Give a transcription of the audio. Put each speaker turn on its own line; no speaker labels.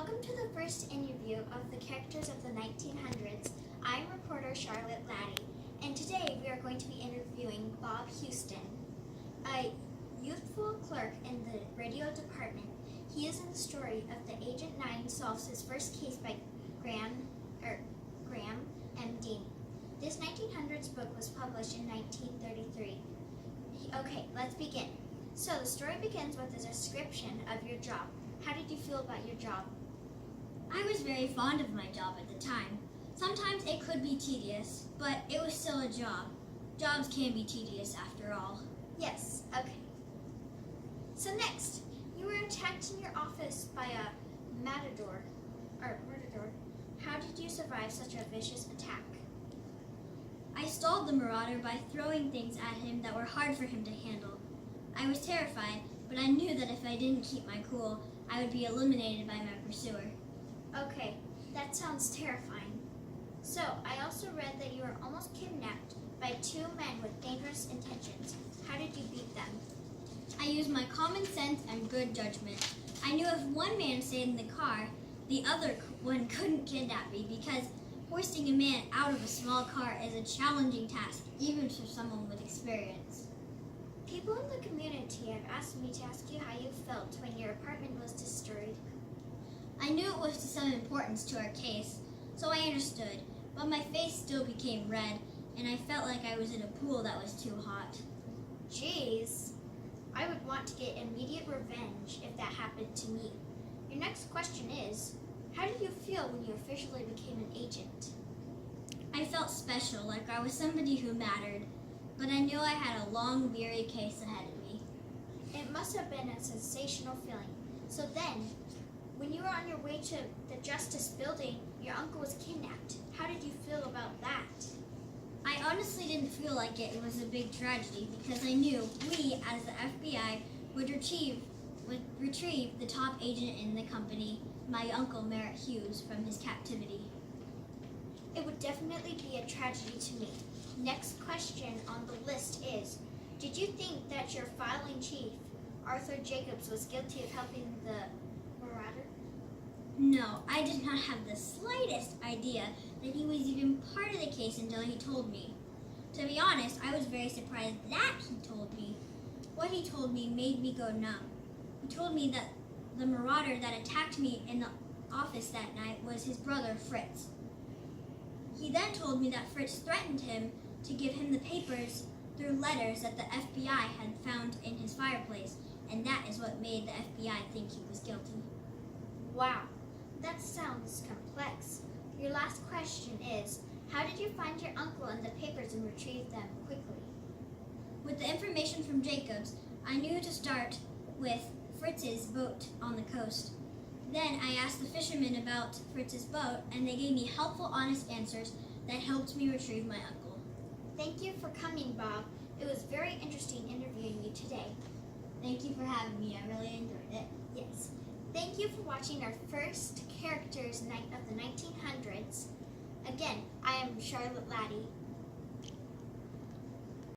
Welcome to the first interview of the characters of the 1900s. I'm reporter Charlotte Laddie, and today we are going to be interviewing Bob Houston, a youthful clerk in the radio department. He is in the story of the Agent 9 solves his first case by Graham M. Dean. This 1900s book was published in 1933. Okay, let's begin. So the story begins with a description of your job. How did you feel about your job?
I was very fond of my job at the time. Sometimes it could be tedious, but it was still a job. Jobs can be tedious after all.
Yes, okay. So next, you were attacked in your office by a murderer. How did you survive such a vicious attack?
I stalled the marauder by throwing things at him that were hard for him to handle. I was terrified, but I knew that if I didn't keep my cool, I would be eliminated by my pursuer.
Okay, that sounds terrifying. So, I also read that you were almost kidnapped by two men with dangerous intentions. How did you beat them?
I used my common sense and good judgment. I knew if one man stayed in the car, the other one couldn't kidnap me because hoisting a man out of a small car is a challenging task, even for someone with experience.
People in the community have asked me to ask you how you felt when your apartment was destroyed.
I knew it was of some importance to our case, so I understood, but my face still became red, and I felt like I was in a pool that was too hot.
Jeez, I would want to get immediate revenge if that happened to me. Your next question is, how did you feel when you officially became an agent?
I felt special, like I was somebody who mattered, but I knew I had a long, weary case ahead of me.
It must have been a sensational feeling. So then, when you were on your way to the Justice Building, your uncle was kidnapped. How did you feel about that?
I honestly didn't feel like it was a big tragedy because I knew we, as the FBI, would retrieve the top agent in the company, my uncle Merritt Hughes, from his captivity.
It would definitely be a tragedy to me. Next question on the list is, did you think that your filing chief, Arthur Jacobs, was guilty of helping the marauder?
No, I did not have the slightest idea that he was even part of the case until he told me. To be honest, I was very surprised that he told me. What he told me made me go numb. He told me that the marauder that attacked me in the office that night was his brother, Fritz. He then told me that Fritz threatened him to give him the papers through letters that the FBI had found in his fireplace, and that is what made the FBI think he was guilty.
Wow, that sounds complex. Your last question is, how did you find your uncle and the papers and retrieve them quickly?
With the information from Jacobs, I knew to start with Fritz's boat on the coast. Then I asked the fishermen about Fritz's boat, and they gave me helpful, honest answers that helped me retrieve my uncle.
Thank you for coming, Bob. It was very interesting interviewing you today.
Thank you for having me. I really enjoyed it.
Yes. Thank you for watching our first Characters Night of the 1900s. Again, I am Charlotte Laddie.